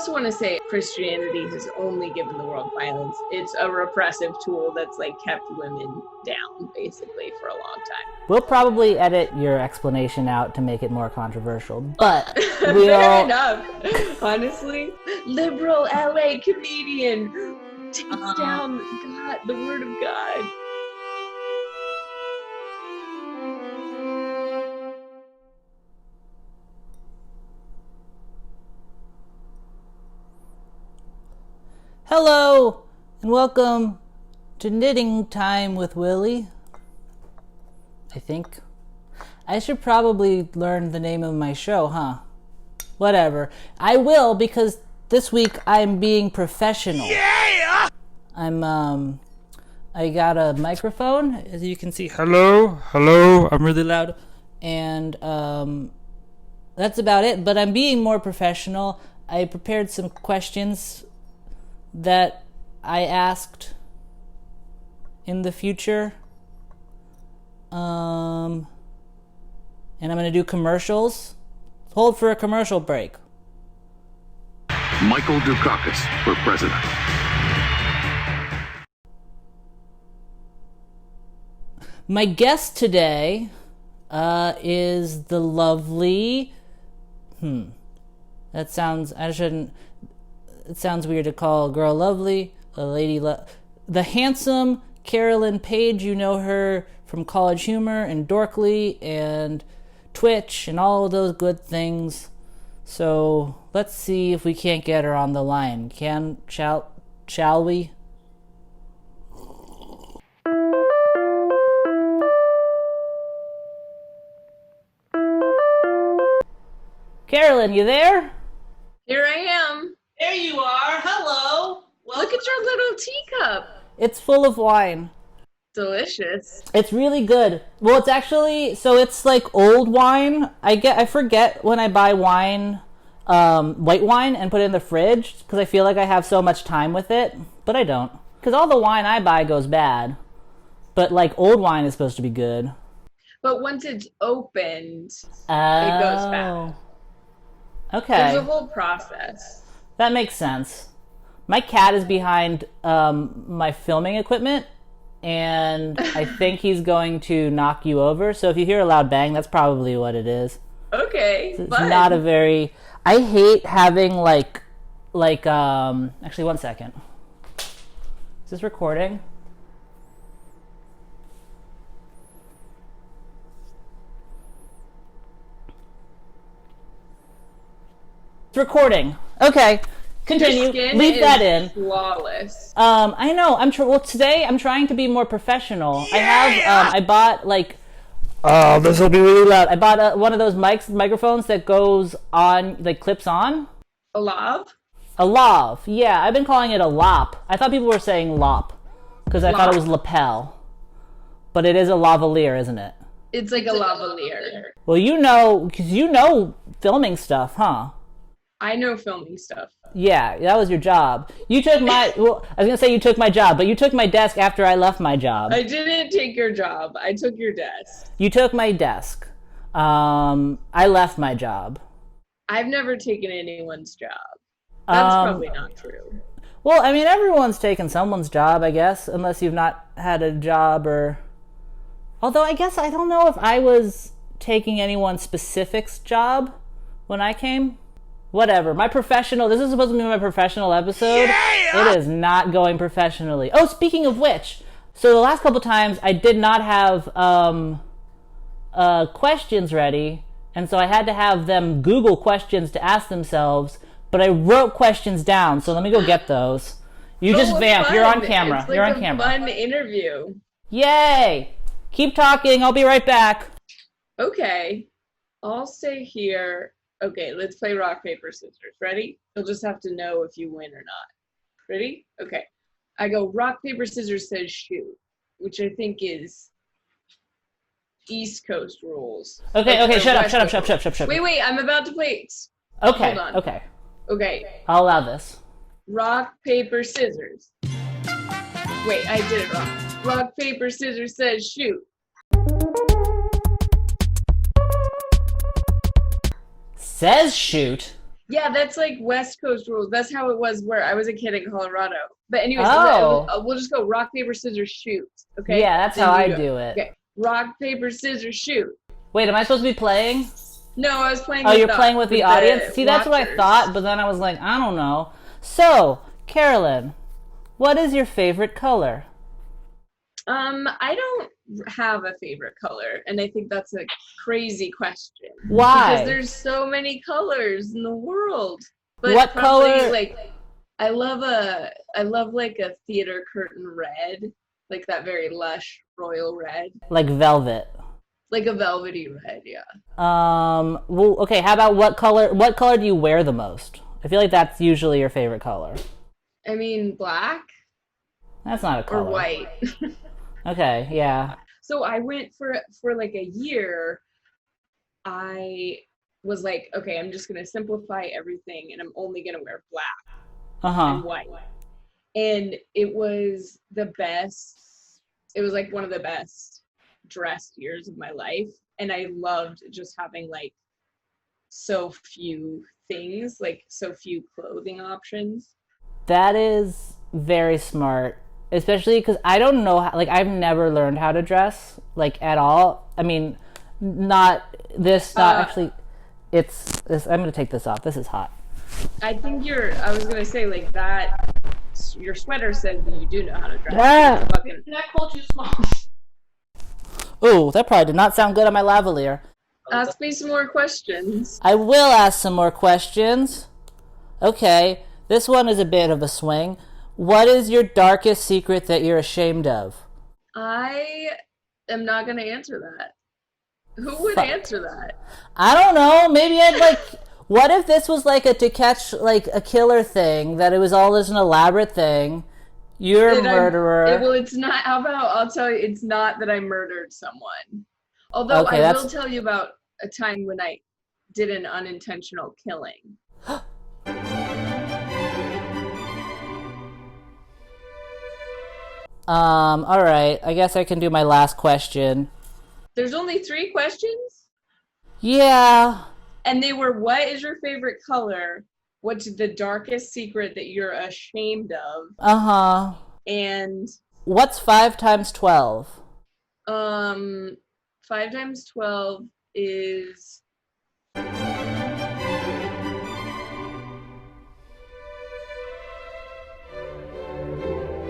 also want to say Christianity has only given the world violence. It's a repressive tool that's like kept women down basically for a long time. We'll probably edit your explanation out to make it more controversial, but Fair enough. Honestly, liberal LA comedian takes down God, the word of God. Hello, and welcome to Knitting Time with Willie. I think. I should probably learn the name of my show, huh? Whatever. I will, because this week I'm being professional. Yeah! I got a microphone, as you can see. Hello, I'm really loud. And, that's about it, but I'm being more professional. I prepared some questions that I asked in the future. And I'm going to do commercials. Hold for a commercial break. Michael Dukakis for president. My guest today is the lovely... That sounds... It sounds weird to call a girl lovely, a lady the handsome Carolyn Page. You know her from College Humor and Dorkly and Twitch and all of those good things. So let's see if we can't get her on the line. Shall we? Carolyn, you there? Here I am. There you are. Hello. Look at your little teacup. It's full of wine. Delicious. It's really good. Well, it's actually, so it's like old wine. I forget when I buy wine, white wine, and put it in the fridge because I feel like I have so much time with it, but I don't. Because all the wine I buy goes bad. But like old wine is supposed to be good. But once it's opened, it goes bad. Okay. There's a whole process. That makes sense. My cat is behind my filming equipment, and I think he's going to knock you over. So if you hear a loud bang, that's probably what it is. Okay, it's not a very... I hate having actually, one second. Is this recording? It's recording. Okay. Continue. Leave that in. Flawless. I know. Well, today I'm trying to be more professional. Yeah! I bought oh, this will be really loud. I bought one of those microphones that goes on, clips on. A lav? A lav. Yeah, I've been calling it a lop. I thought people were saying lop because I thought it was lapel, but it is a lavalier, isn't it? It's like a lavalier. Well, because you know filming stuff, huh? I know filming stuff. Yeah, that was your job. You took my... Well, I was going to say you took my job, but you took my desk after I left my job. I didn't take your job. I took your desk. You took my desk. I left my job. I've never taken anyone's job. That's probably not true. Well, I mean, everyone's taken someone's job, I guess, unless you've not had a job or... Although, I guess I don't know if I was taking anyone specific's job when I came. Whatever. This is supposed to be my professional episode. Yeah! It is not going professionally. Oh, speaking of which, so the last couple times I did not have questions ready, and so I had to have them Google questions to ask themselves, but I wrote questions down, so let me go get those. You just vamp. Fun. You're on camera. It's like You're on camera. Fun interview. Yay! Keep talking. I'll be right back. Okay. I'll stay here. Okay, let's play rock, paper, scissors. Ready? You'll just have to know if you win or not. Ready? Okay. I go rock, paper, scissors says shoot, which I think is East Coast rules. Okay, shut up. Wait, I'm about to play. Okay, Hold on. Okay. I'll allow this. Rock, paper, scissors. Wait, I did it wrong. Rock, paper, scissors says shoot. Says shoot? Yeah, that's like West Coast rules. That's how it was where I was a kid in Colorado. But anyways, we'll just go rock, paper, scissors, shoot. Okay? Yeah, that's Then how you I go. do it. Okay. Rock, paper, scissors, shoot. Wait, am I supposed to be playing? No, I was playing Oh, with you're playing with the audience? See, that's what I watchers. thought, but then I was like, I don't know. So, Carolyn, what is your favorite color? I don't have a favorite color, and I think that's a crazy question. Why? Because there's so many colors in the world. But What probably, color? like, I love like a theater curtain red, like that very lush royal red, Like velvet. like a velvety red. Yeah. Well, okay, how about what color do you wear the most? I feel like that's usually your favorite color. I mean, black That's not a color. or white. Okay, yeah. So I went for like a year. I was like, okay, I'm just gonna simplify everything, and I'm only gonna wear black Uh-huh. and white. And it was the best. It was like one of the best dressed years of my life, and I loved just having like so few things, like so few clothing options. That is very smart, especially because I don't know how, like, I've never learned how to dress, like, at all. I mean, not actually, it's this. I'm gonna take this off. This is hot. I think I was gonna say like that. Your sweater says that you do know how to dress. Yeah. Fucking, And I called you small. Ooh, that probably did not sound good on my lavalier. ask me some more questions. I will ask some more questions. Okay, this one is a bit of a swing. What is your darkest secret that you're ashamed of? I am not gonna answer that. Who would Fuck. answer that? I don't know. Maybe I'd like. What if this was like a to catch like a killer thing? That it was all just an elaborate thing. You're a murderer. Well, it's not. How about I'll tell you? It's not that I murdered someone. Although Okay, I will tell you about a time when I did an unintentional killing. All right. I guess I can do my last question. There's only 3 questions, Yeah. and they were: what is your favorite color? What's the darkest secret that you're ashamed of? Uh-huh. And What's 5 times 12? 5 times 12 is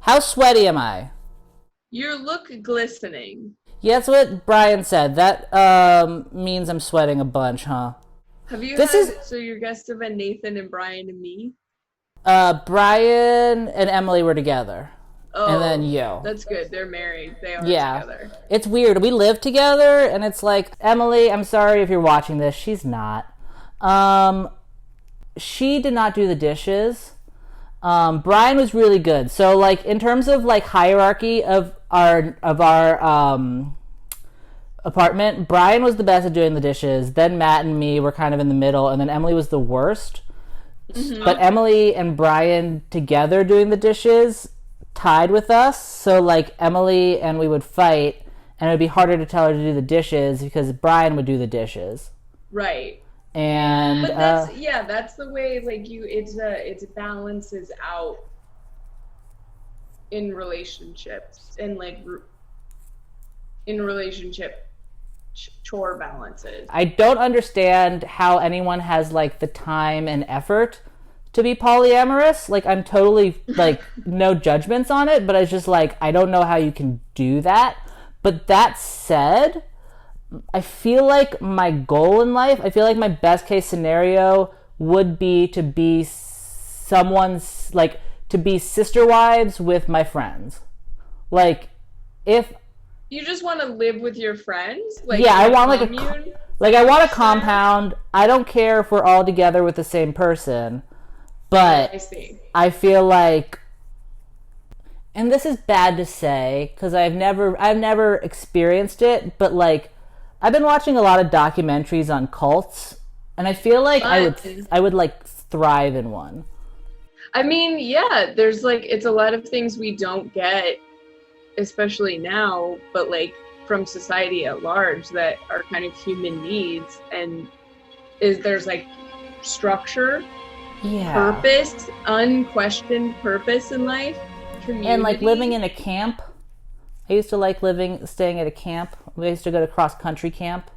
How sweaty am I? you look glistening. Yeah, that's what Brian said. That means I'm sweating a bunch, huh? Have you This had, is- so your guests have been Nathan and Brian and me? Brian and Emily were together. Oh, And then you. That's good. They're married. They are Yeah. together. It's weird. We live together, and it's like, Emily, I'm sorry if you're watching this. She's not. She did not do the dishes. Brian was really good. So, like, in terms of, like, hierarchy of our apartment, Brian was the best at doing the dishes. Then Matt and me were kind of in the middle, and then Emily was the worst. Mm-hmm. But Emily and Brian together doing the dishes tied with us. So, like, Emily and we would fight, and it would be harder to tell her to do the dishes because Brian would do the dishes. Right. And But that's the way, like, it balances out in relationships and like in relationship chore balances. I don't understand how anyone has, like, the time and effort to be polyamorous. Like, I'm totally, like, no judgments on it, but it's just, like, I don't know how you can do that. But that said, I feel like my goal in life, I feel like my best case scenario would be to be someone's, like, to be sister wives with my friends. Like, if You just want to live with your friends? Like, yeah, I in want, like, commune? I want a compound. I don't care if we're all together with the same person, I but see. I feel like, and this is bad to say because I've never experienced it, but, like, I've been watching a lot of documentaries on cults, and I feel like I would like thrive in one. I mean, yeah, there's, like, it's a lot of things we don't get, especially now, but, like, from society at large that are kind of human needs, and there's, like, structure, Yeah. purpose, unquestioned purpose in life, community. And like living in a camp. I used to like staying at a camp. We used to go to cross-country camp.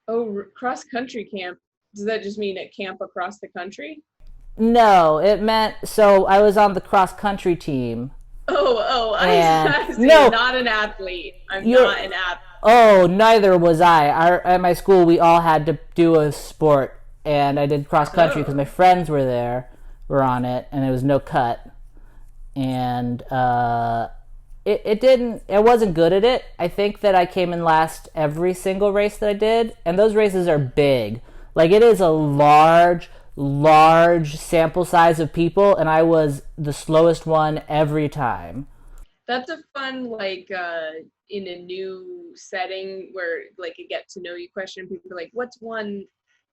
Oh, cross-country camp. Does that just mean at camp across the country? No, it meant, so I was on the cross-country team. I see. No, not an athlete. I'm not an athlete. Oh, neither was I. At my school, we all had to do a sport, and I did cross-country because my friends were on it, and it was no cut. And I wasn't good at it. I think that I came in last every single race that I did, and those races are big. Like, it is a large sample size of people, and I was the slowest one every time. That's a fun, like, in a new setting where, like, a get to know you question, people are like, what's one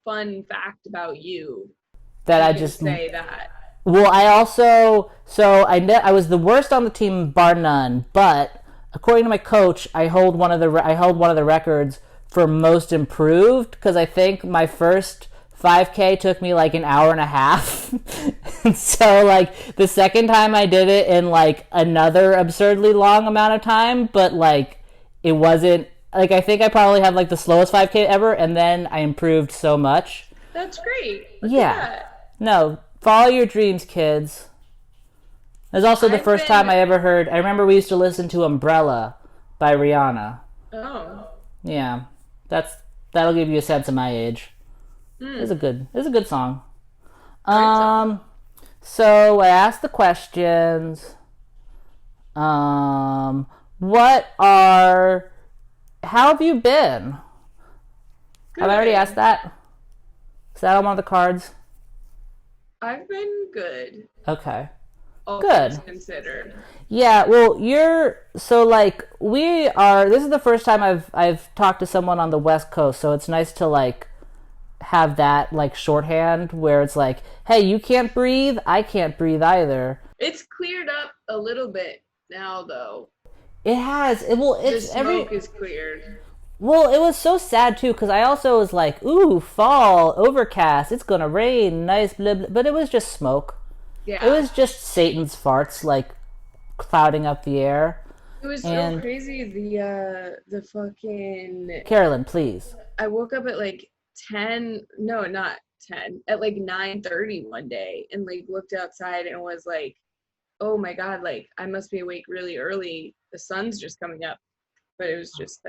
fun fact about you? That you I can just say that. Well, I also, I was the worst on the team, bar none. But according to my coach, I hold one of the records for most improved, because I think my first 5K took me like an hour and a half. And so like the second time I did it in like another absurdly long amount of time, but like it wasn't like, I think I probably had like the slowest 5K ever, and then I improved so much. That's great. Look Yeah. at that. No, follow your dreams, kids. It was also the first time I ever heard. I remember we used to listen to Umbrella by Rihanna. Oh. Yeah, that'll give you a sense of my age. It's a good song. So I asked the questions. How have you been? Good. Have I already asked that? Is that on one of the cards? I've been good. Okay. All Good. things considered. Yeah, well, this is the first time I've talked to someone on the West Coast, so it's nice to like have that like shorthand where it's like, hey, you can't breathe, I can't breathe either. It's cleared up a little bit now, though. It has. The smoke is cleared. Well, it was so sad too, because I also was like, ooh, fall, overcast, it's gonna rain, nice, blah, blah, but it was just smoke. Yeah. It was just Satan's farts, like, clouding up the air. It was so crazy, the fucking... Carolyn, please. I woke up at like 10, no, not 10, at like 9:30 one day, and like looked outside and was like, oh my God, like I must be awake really early. The sun's just coming up. But it was just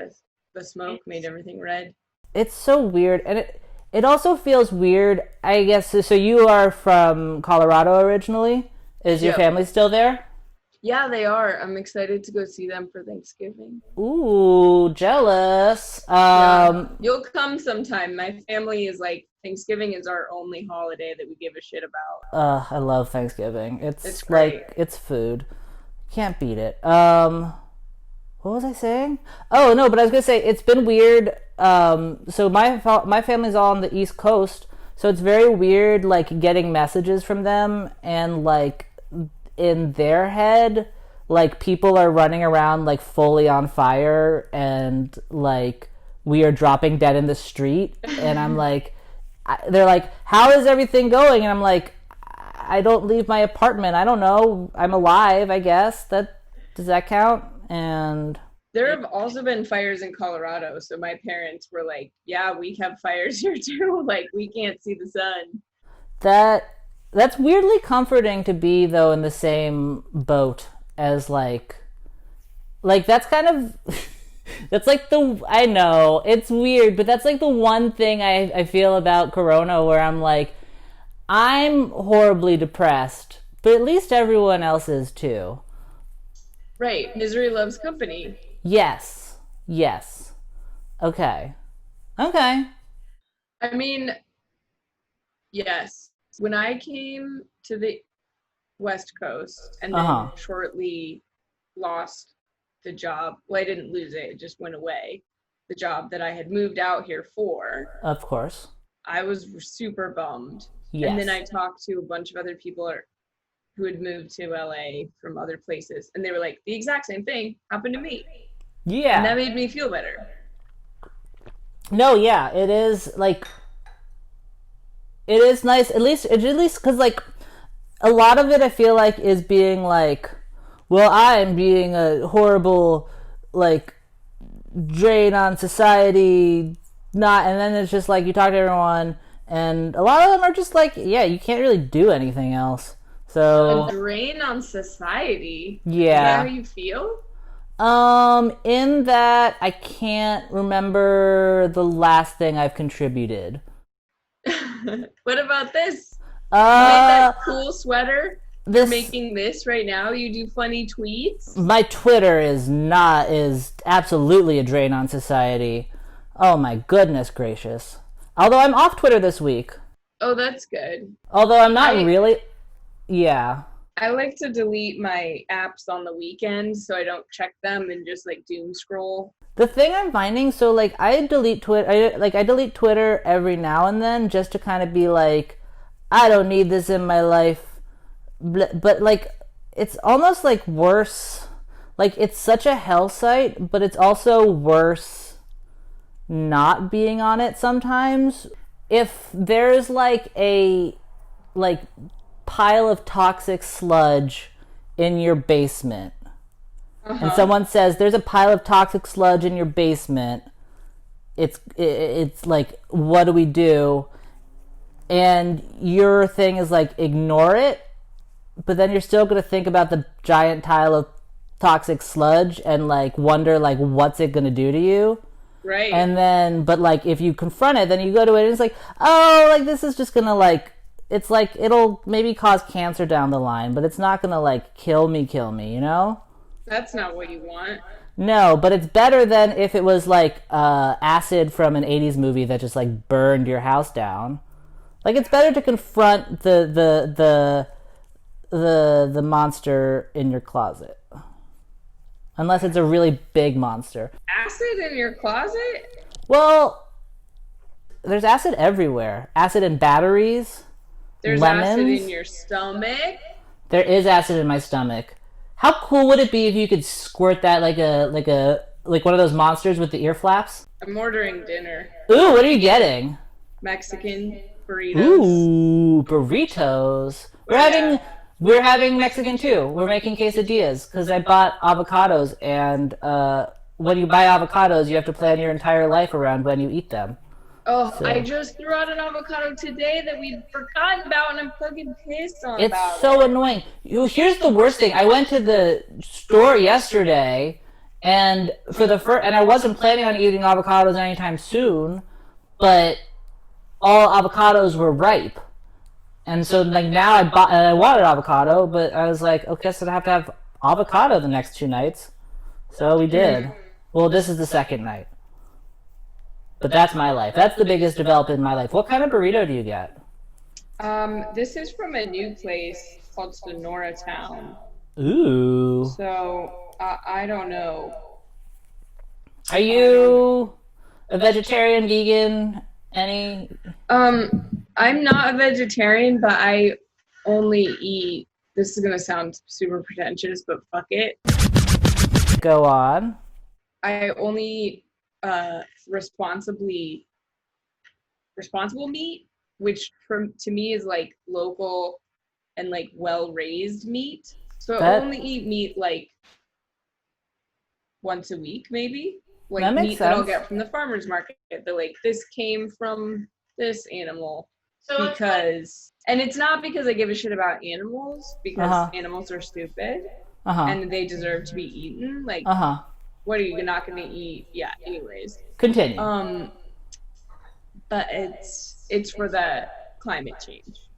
the smoke made everything red. It's so weird, and it also feels weird, I guess. So you are from Colorado originally? Is your family still there? Yeah, they are. I'm excited to go see them for Thanksgiving. Ooh, jealous. You'll come sometime. My family is like, Thanksgiving is our only holiday that we give a shit about. I love Thanksgiving. It's great. Like, it's food. Can't beat it. What was I saying? Oh, no, but I was going to say, it's been weird. So my family's all on the East Coast, so it's very weird, like, getting messages from them, and, like, in their head, like, people are running around, like, fully on fire, and, like, we are dropping dead in the street, and I'm like, they're like, how is everything going? And I'm like, I don't leave my apartment. I don't know. I'm alive, I guess. Does that count? And there have also been fires in Colorado, so my parents were like, yeah, we have fires here too. Like, we can't see the sun. That's weirdly comforting to be, though, in the same boat as like that's kind of that's like I know it's weird, but that's like the one thing I feel about Corona, where I'm like, I'm horribly depressed, but at least everyone else is too. Right. Misery loves company. Yes. Okay. I mean, yes. When I came to the West Coast and then shortly lost the job, well, I didn't lose it, it just went away. The job that I had moved out here for. Of course. I was super bummed. Yes. And then I talked to a bunch of other people who had moved to LA from other places, and they were like, the exact same thing happened to me. Yeah. And that made me feel better. No, yeah, it is like, It is nice, at least because like a lot of it I feel like is being like, well, I'm being a horrible like drain on society, not, and then it's just like you talk to everyone, and a lot of them are just like, yeah, you can't really do anything else. So a drain on society. Yeah. Is that how you feel? In that I can't remember the last thing I've contributed. What about this? You made that cool sweater. You're This making this right now. You do funny tweets. my Twitter is absolutely a drain on society. Oh my goodness gracious. Although I'm off Twitter this week. Oh, that's good. Although I'm not really. Yeah. I like to delete my apps on the weekend so I don't check them and just like doom scroll. The thing I'm finding, so like I delete Twitter every now and then just to kind of be like, I don't need this in my life. But like it's almost like worse. Like it's such a hell site, but it's also worse not being on it sometimes. If there's like a pile of toxic sludge in your basement, and someone says there's a pile of toxic sludge in your basement, it's like, what do we do? And your thing is like, ignore it, but then you're still going to think about the giant tile of toxic sludge and like wonder like what's it going to do to you. Right. And then, but like if you confront it, then you go to it and it's like, oh, like this is just going to like, it's like it'll maybe cause cancer down the line, but it's not going to like kill me, you know? That's not what you want. No, but it's better than if it was like acid from an 80s movie that just like burned your house down. Like it's better to confront the monster in your closet. Unless it's a really big monster. Acid in your closet? Well, there's acid everywhere. Acid in batteries. There's lemons. acid in your stomach. There is acid in my stomach. How cool would it be if you could squirt that like one of those monsters with the ear flaps? I'm ordering dinner. Ooh, what are you getting? Mexican burritos. Ooh, burritos. We're having Mexican too. We're making quesadillas because I bought avocados, and when you buy avocados, you have to plan your entire life around when you eat them. Oh, So- I just threw out an avocado today that we'd forgotten about, and I'm fucking pissed on It's about so it. annoying. Here's the worst thing. I went to the store yesterday, and and I wasn't planning on eating avocados anytime soon, but all avocados were ripe. And so like now I wanted avocado, but I was like, okay, so I have to have avocado the next 2 nights. So we did. Well, this is the second night. But that's my life. That's the biggest development in my life. What kind of burrito do you get? This is from a new place called Sonora Town. Ooh. So I don't know. Are you a vegetarian, vegan, any? I'm not a vegetarian, but I only eat. This is gonna sound super pretentious, but fuck it. Go on. I only eat responsible meat, which to me is like local and like well raised meat. So I only eat meat like once a week, maybe. Like That makes meat that I'll sense. get from the farmer's market. That like this came from this animal. So Because and it's not because I give a shit about animals, because animals are stupid and they deserve to be eaten. Like what are you not gonna eat? Yeah, anyways. Continue. But it's for the climate change.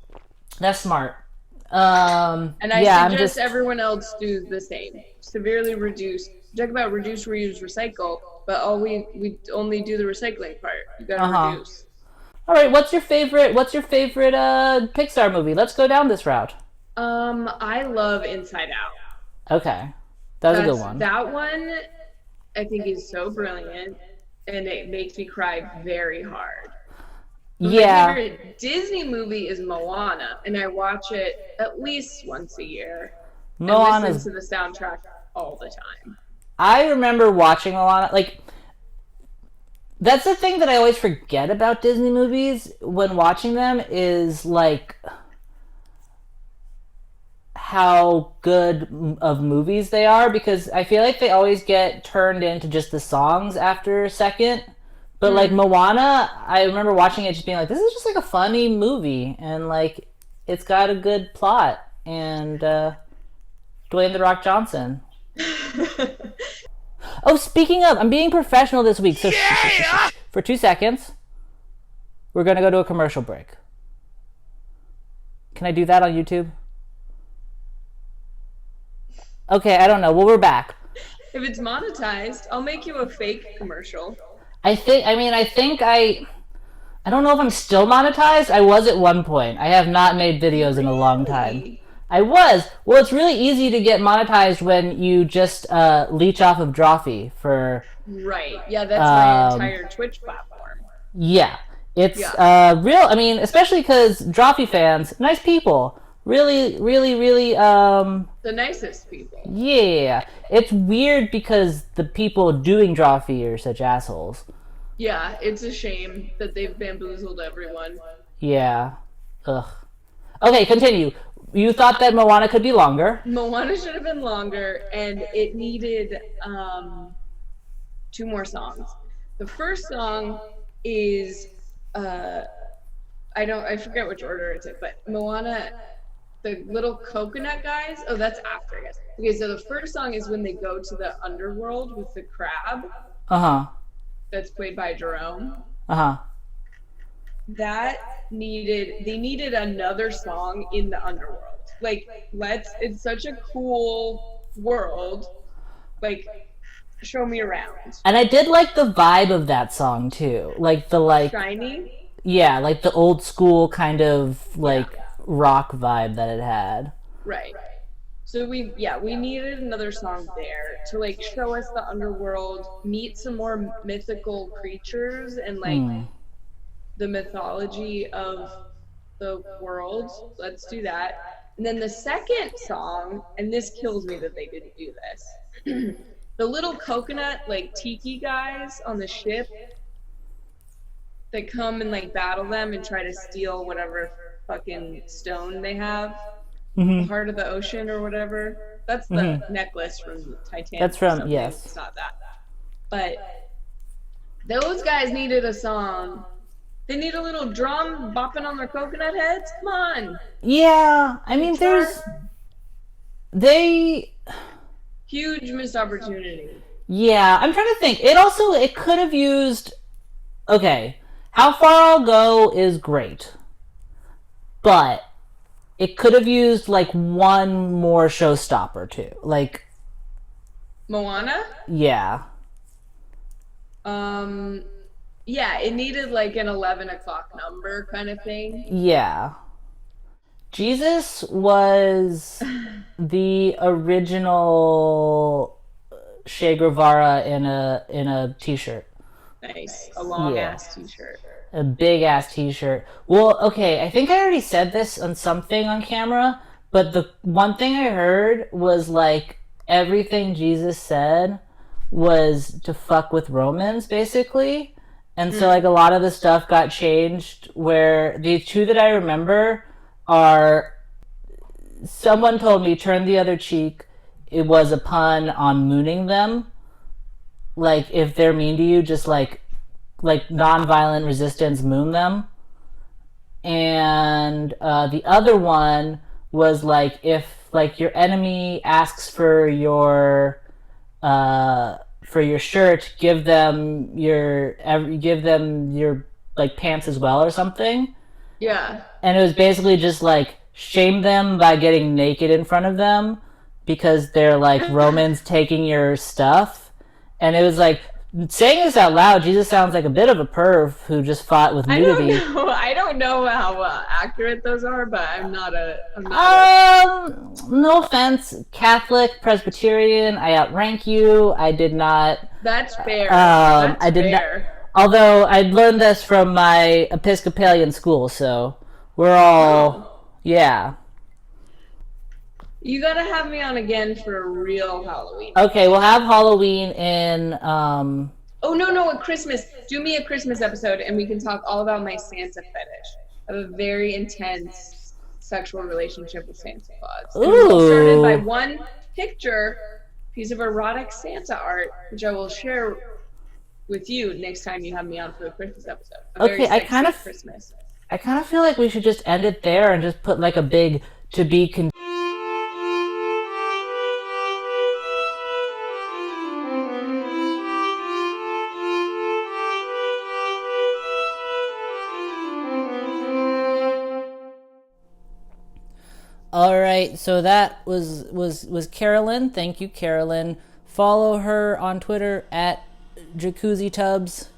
That's smart. And I yeah, suggest everyone else do the same. Severely reduce. Talk about reduce, reuse, recycle, but we only do the recycling part. You gotta reduce. All right, what's your favorite PIXAR movie? Let's go down this route. I love Inside Out. Okay. That's a good one. That one I think is so brilliant, and it makes me cry very hard. Yeah. My favorite Disney movie is Moana, and I watch it at least once a year. Moana. And listen to the soundtrack all the time. I remember watching Moana. Like, That's the thing that I always forget about Disney movies when watching them is like how good of movies they are, because I feel like they always get turned into just the songs after a second. But like Moana, I remember watching it just being like, this is just like a funny movie, and like it's got a good plot, and Dwayne The Rock Johnson. Oh, speaking of, I'm being professional this week, so for 2 seconds, we're gonna go to a commercial break. Can I do that on YouTube? Okay, I don't know. Well, we're back. If it's monetized, I'll make you a fake commercial. I don't know if I'm still monetized. I was at one point. I have not made videos in a long time. I was. Well, it's really easy to get monetized when you just leech off of Drawfee for... Right. Yeah, that's my entire Twitch platform. Yeah. It's real... I mean, especially because Drawfee fans, nice people. Really, really, really... The nicest people. Yeah. It's weird because the people doing Drawfee are such assholes. Yeah, it's a shame that they've bamboozled everyone. Yeah. Ugh. Okay, continue. You thought that Moana could be longer. Moana should have been longer, and it needed 2 more songs. The first song is I forget which order it's in, but Moana, the little coconut guys. Oh, that's after, I guess. Okay, so the first song is when they go to the underworld with the crab. That's played by Jerome. They needed another song in the underworld. Like, it's such a cool world. Like, show me around. And I did like the vibe of that song too. Like the Shiny? Yeah, like the old school kind of rock vibe that it had. Right. So we needed another song there to like show us the underworld, meet some more mythical creatures and like the mythology of the world. Let's do that. And then the second song, and this kills me that they didn't do this. The little coconut like tiki guys on the ship that come and like battle them and try to steal whatever fucking stone they have. The heart of the ocean or whatever. That's the necklace from Titanic. That's from, yes. It's not that. But those guys needed a song. They need a little drum bopping on their coconut heads. Come on. Yeah, I mean, Huge missed opportunity. Yeah, I'm trying to think. It could have used... Okay, How Far I'll Go is great. But it could have used, like, one more showstopper, too. Like... Moana? Yeah. Yeah, it needed, like, an 11 o'clock number kind of thing. Yeah. Jesus was the original Che Guevara in a t-shirt. Nice. A long-ass t-shirt. A big-ass t-shirt. Well, okay, I think I already said this on something on camera, but the one thing I heard was, like, everything Jesus said was to fuck with Romans, basically. And so, like, a lot of the stuff got changed, where the 2 that I remember are... Someone told me, turn the other cheek. It was a pun on mooning them. Like, if they're mean to you, just, like non-violent resistance, moon them. And the other one was like, if like your enemy asks for your shirt, give them your like pants as well or something. Yeah. And it was basically just like shame them by getting naked in front of them because they're like Romans taking your stuff. And it was like, saying this out loud, Jesus sounds like a bit of a perv who just fought with nudity. I don't know how accurate those are, but I'm not a... No offense, Catholic, Presbyterian, I outrank you. I did not... That's fair. That's fair. Although I learned this from my Episcopalian school, so we're all... Yeah. You gotta have me on again for a real Halloween. Okay, we'll have Halloween in Oh, no, a Christmas. Do me a Christmas episode and we can talk all about my Santa fetish. I have a very intense sexual relationship with Santa Claus. And it was all started by one piece of erotic Santa art, which I will share with you next time you have me on for the Christmas episode. Okay, I kind of feel like we should just end it there and just put like a big to be continued. All right, so that was Carolyn. Thank you, Carolyn. Follow her on Twitter at Jacuzzi Tubs,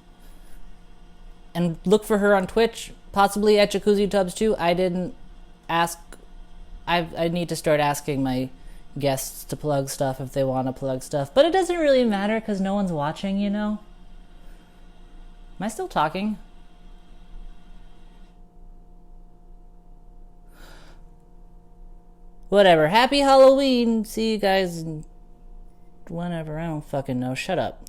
and look for her on Twitch, possibly at Jacuzzi Tubs too. I didn't ask. I need to start asking my guests to plug stuff if they want to plug stuff, but it doesn't really matter because no one's watching. You know. Am I still talking? Whatever. Happy Halloween. See you guys whenever. I don't fucking know. Shut up.